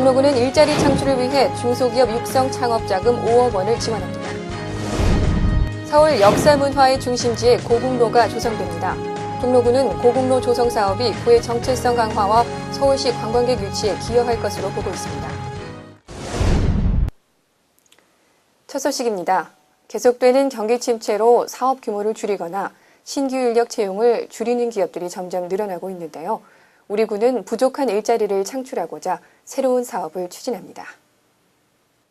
종로구는 일자리 창출을 위해 중소기업 육성 창업자금 5억 원을 지원합니다. 서울 역사문화의 중심지에 고궁로가 조성됩니다. 종로구는 고궁로 조성 사업이 구의 정체성 강화와 서울시 관광객 유치에 기여할 것으로 보고 있습니다. 첫 소식입니다. 계속되는 경기 침체로 사업 규모를 줄이거나 신규 인력 채용을 줄이는 기업들이 점점 늘어나고 있는데요. 우리 구는 부족한 일자리를 창출하고자 새로운 사업을 추진합니다.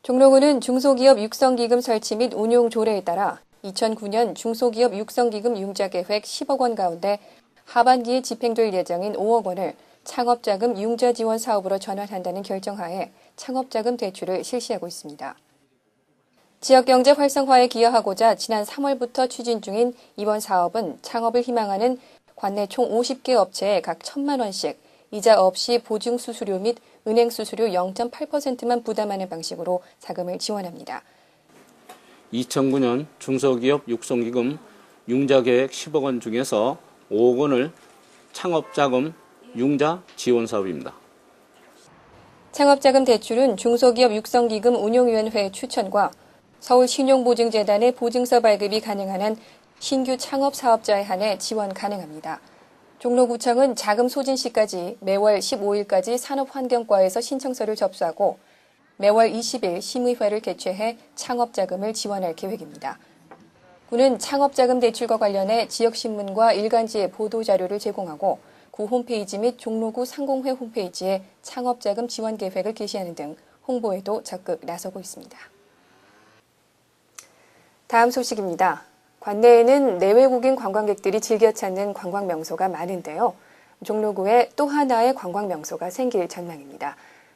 종로구는 중소기업 육성기금 설치 및 운용 조례에 따라 2009년 중소기업 육성기금 융자계획 10억 원 가운데 하반기에 집행될 예정인 5억 원을 창업자금 융자지원 사업으로 전환한다는 결정하에 창업자금 대출을 실시하고 있습니다. 지역경제 활성화에 기여하고자 지난 3월부터 추진 중인 이번 사업은 창업을 희망하는 관내 총 50개 업체에 각 1,000만 원씩 이자 없이 보증 수수료 및 은행 수수료 0.8%만 부담하는 방식으로 자금을 지원합니다. 2009년 중소기업 육성기금 융자계획 10억 원 중에서 5억 원을 창업자금 융자 지원 사업입니다. 창업자금 대출은 중소기업 육성기금 운용위원회의 추천과 서울신용보증재단의 보증서 발급이 가능한 한 신규 창업 사업자에 한해 지원 가능합니다. 종로구청은 자금 소진 시까지 매월 15일까지 산업환경과에서 신청서를 접수하고 매월 20일 심의회를 개최해 창업자금을 지원할 계획입니다. 구는 창업자금 대출과 관련해 지역신문과 일간지에 보도자료를 제공하고 구 홈페이지 및 종로구 상공회 홈페이지에 창업자금 지원 계획을 게시하는 등 홍보에도 적극 나서고 있습니다. 다음 소식입니다. 관내에는 내외국인 관광객들이 즐겨 찾는 관광 명소가 많은데요. 종로구에 또 하나의 관광 명소가 생길 전망입니다.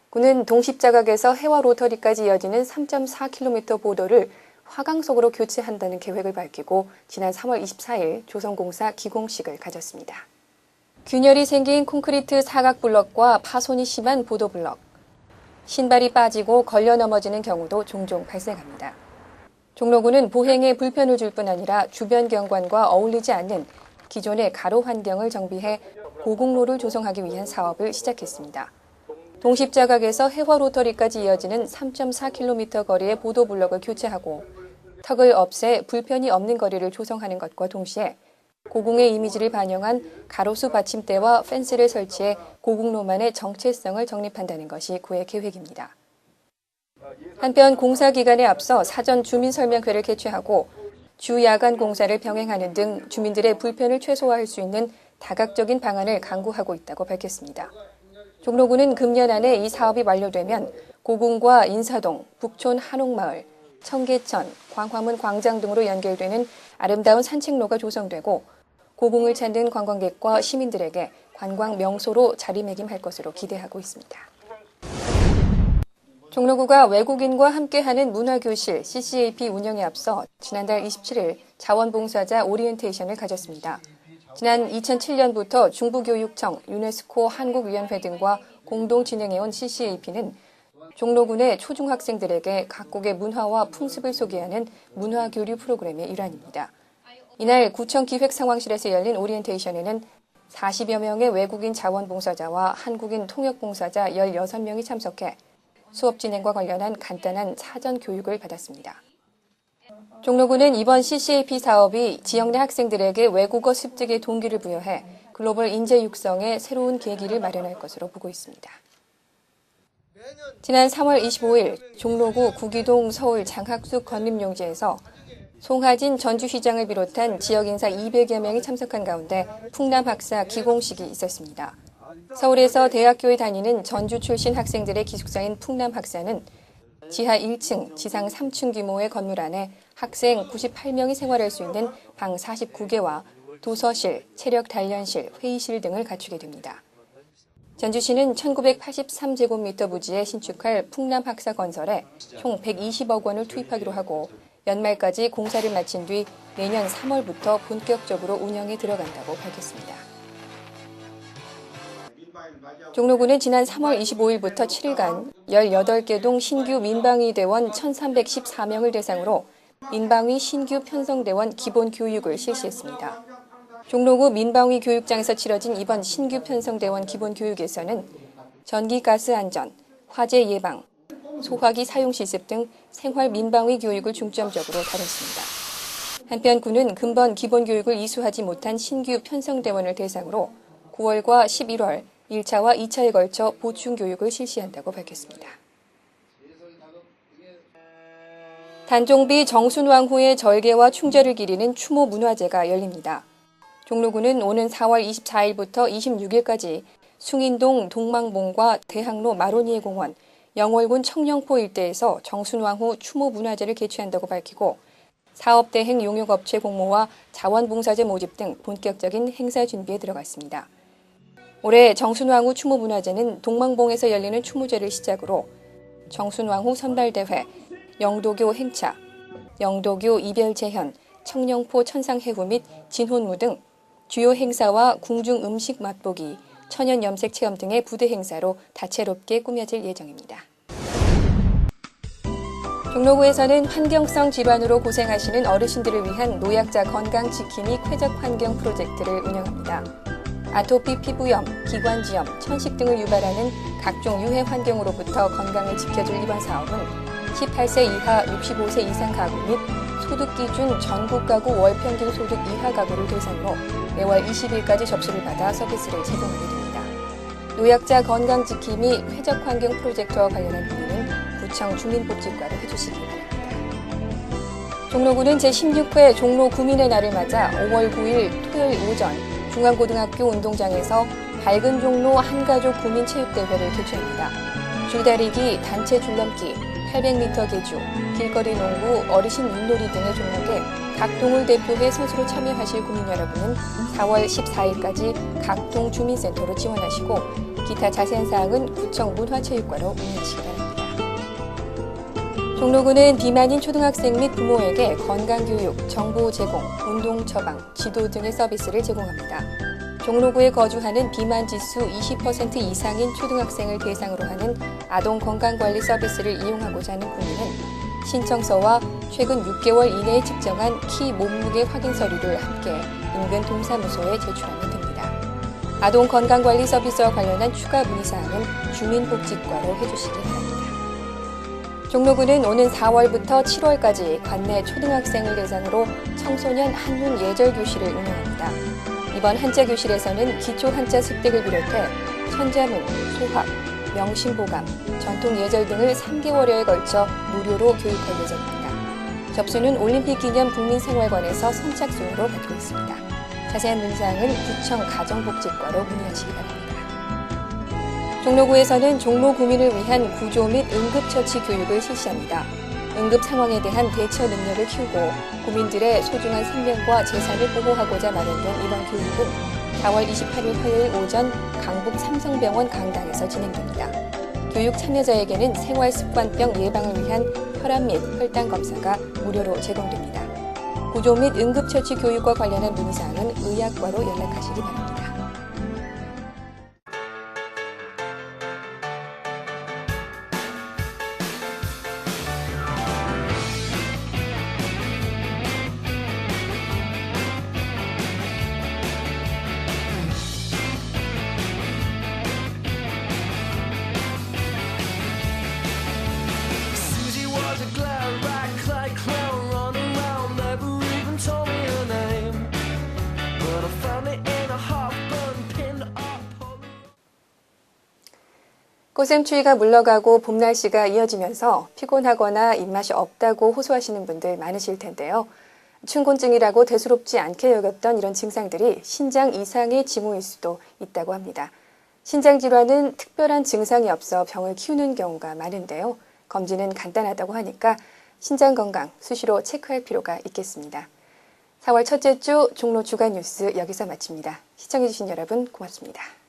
구는 동십자각에서 해와 로터리까지 이어지는 3.4km 보도를 화강석으로 교체한다는 계획을 밝히고 지난 3월 24일 조성공사 기공식을 가졌습니다. 균열이 생긴 콘크리트 사각블럭과 파손이 심한 보도블럭, 신발이 빠지고 걸려 넘어지는 경우도 종종 발생합니다. 종로구는 보행에 불편을 줄 뿐 아니라 주변 경관과 어울리지 않는 기존의 가로 환경을 정비해 고궁로를 조성하기 위한 사업을 시작했습니다. 동십자각에서 해화 로터리까지 이어지는 3.4km 거리의 보도블럭을 교체하고 턱을 없애 불편이 없는 거리를 조성하는 것과 동시에 고궁의 이미지를 반영한 가로수 받침대와 펜스를 설치해 고궁로만의 정체성을 정립한다는 것이 구의 계획입니다. 한편 공사 기간에 앞서 사전 주민설명회를 개최하고 주 야간 공사를 병행하는 등 주민들의 불편을 최소화할 수 있는 다각적인 방안을 강구하고 있다고 밝혔습니다. 종로구는 금년 안에 이 사업이 완료되면 고궁과 인사동, 북촌 한옥마을, 청계천, 광화문 광장 등으로 연결되는 아름다운 산책로가 조성되고 고궁을 찾는 관광객과 시민들에게 관광 명소로 자리매김할 것으로 기대하고 있습니다. 종로구가 외국인과 함께하는 문화교실 CCAP 운영에 앞서 지난달 27일 자원봉사자 오리엔테이션을 가졌습니다. 지난 2007년부터 중부교육청, 유네스코 한국위원회 등과 공동 진행해온 CCAP는 종로군의 초중학생들에게 각국의 문화와 풍습을 소개하는 문화교류 프로그램의 일환입니다. 이날 구청 기획상황실에서 열린 오리엔테이션에는 40여 명의 외국인 자원봉사자와 한국인 통역봉사자 16명이 참석해 수업 진행과 관련한 간단한 사전 교육을 받았습니다. 종로구는 이번 CCAP 사업이 지역 내 학생들에게 외국어 습득의 동기를 부여해 글로벌 인재 육성에 새로운 계기를 마련할 것으로 보고 있습니다. 지난 3월 25일 종로구 구기동 서울 장학숙 건립용지에서 송하진 전주시장을 비롯한 지역 인사 200여 명이 참석한 가운데 풍남 학사 기공식이 있었습니다. 서울에서 대학교에 다니는 전주 출신 학생들의 기숙사인 풍남 학사는 지하 1층, 지상 3층 규모의 건물 안에 학생 98명이 생활할 수 있는 방 49개와 도서실, 체력 단련실, 회의실 등을 갖추게 됩니다. 전주시는 1983제곱미터 부지에 신축할 풍남 학사 건설에 총 120억 원을 투입하기로 하고 연말까지 공사를 마친 뒤 내년 3월부터 본격적으로 운영에 들어간다고 밝혔습니다. 종로구는 지난 3월 25일부터 7일간 18개 동 신규 민방위 대원 1,314명을 대상으로 민방위 신규 편성대원 기본교육을 실시했습니다. 종로구 민방위 교육장에서 치러진 이번 신규 편성대원 기본교육에서는 전기가스 안전, 화재 예방, 소화기 사용 실습 등 생활 민방위 교육을 중점적으로 다뤘습니다. 한편 군은 근본 기본교육을 이수하지 못한 신규 편성대원을 대상으로 9월과 11월 1차와 2차에 걸쳐 보충교육을 실시한다고 밝혔습니다. 단종비 정순왕후의 절개와 충절을 기리는 추모 문화제가 열립니다. 종로구는 오는 4월 24일부터 26일까지 숭인동 동망봉과 대학로 마로니에 공원, 영월군 청령포 일대에서 정순왕후 추모 문화제를 개최한다고 밝히고 사업대행 용역업체 공모와 자원봉사제 모집 등 본격적인 행사 준비에 들어갔습니다. 올해 정순왕후 추모 문화제는 동망봉에서 열리는 추모제를 시작으로 정순왕후 선발대회, 영도교 행차, 영도교 이별제현, 청령포 천상해후 및 진혼무 등 주요 행사와 궁중 음식 맛보기, 천연 염색 체험 등의 부대 행사로 다채롭게 꾸며질 예정입니다. 종로구에서는 환경성 질환으로 고생하시는 어르신들을 위한 노약자 건강 지킴이 쾌적 환경 프로젝트를 운영합니다. 아토피 피부염, 기관지염, 천식 등을 유발하는 각종 유해 환경으로부터 건강을 지켜줄 이번 사업은 18세 이하 65세 이상 가구 및 소득 기준 전국 가구 월평균 소득 이하 가구를 대상으로 매월 20일까지 접수를 받아 서비스를 제공하게 됩니다. 노약자 건강 지킴이 쾌적 환경 프로젝트와 관련한 문의는 구청 주민복지과로 해주시기 바랍니다. 종로구는 제16회 종로 구민의 날을 맞아 5월 9일 토요일 오전 중앙고등학교 운동장에서 밝은 종로 한가족 구민체육대회를 개최합니다. 줄다리기, 단체 줄넘기, 800m 계주, 길거리 농구, 어르신 윷놀이 등의 종목에 각 동을 대표해 선수로 참여하실 구민 여러분은 4월 14일까지 각 동 주민센터로 지원하시고 기타 자세한 사항은 구청 문화체육과로 문의하시기 바랍니다. 종로구는 비만인 초등학생 및 부모에게 건강교육, 정보 제공, 운동 처방, 지도 등의 서비스를 제공합니다. 종로구에 거주하는 비만지수 20% 이상인 초등학생을 대상으로 하는 아동건강관리 서비스를 이용하고자 하는 국민은 신청서와 최근 6개월 이내에 측정한 키 몸무게 확인 서류를 함께 인근 동사무소에 제출하면 됩니다. 아동건강관리 서비스와 관련한 추가 문의사항은 주민복지과로 해주시기 바랍니다. 종로구는 오는 4월부터 7월까지 관내 초등학생을 대상으로 청소년 한문 예절 교실을 운영합니다. 이번 한자 교실에서는 기초 한자 습득을 비롯해 천자문, 소학, 명심보감, 전통 예절 등을 3개월여에 걸쳐 무료로 교육할 예정입니다. 접수는 올림픽 기념 국민생활관에서 선착순으로 받고 있습니다. 자세한 문의사항은 구청 가정복지과로 문의하시기 바랍니다. 종로구에서는 종로 구민을 위한 구조 및 응급처치 교육을 실시합니다. 응급 상황에 대한 대처 능력을 키우고 구민들의 소중한 생명과 재산을 보호하고자 마련된 이번 교육은 4월 28일 화요일 오전 강북 삼성병원 강당에서 진행됩니다. 교육 참여자에게는 생활습관병 예방을 위한 혈압 및 혈당 검사가 무료로 제공됩니다. 구조 및 응급처치 교육과 관련한 문의사항은 의학과로 연락하시기 바랍니다. 꽃샘추위가 물러가고 봄 날씨가 이어지면서 피곤하거나 입맛이 없다고 호소하시는 분들 많으실 텐데요. 춘곤증이라고 대수롭지 않게 여겼던 이런 증상들이 신장 이상의 징후일 수도 있다고 합니다. 신장 질환은 특별한 증상이 없어 병을 키우는 경우가 많은데요. 검진은 간단하다고 하니까 신장 건강 수시로 체크할 필요가 있겠습니다. 4월 첫째 주 종로 주간 뉴스 여기서 마칩니다. 시청해주신 여러분 고맙습니다.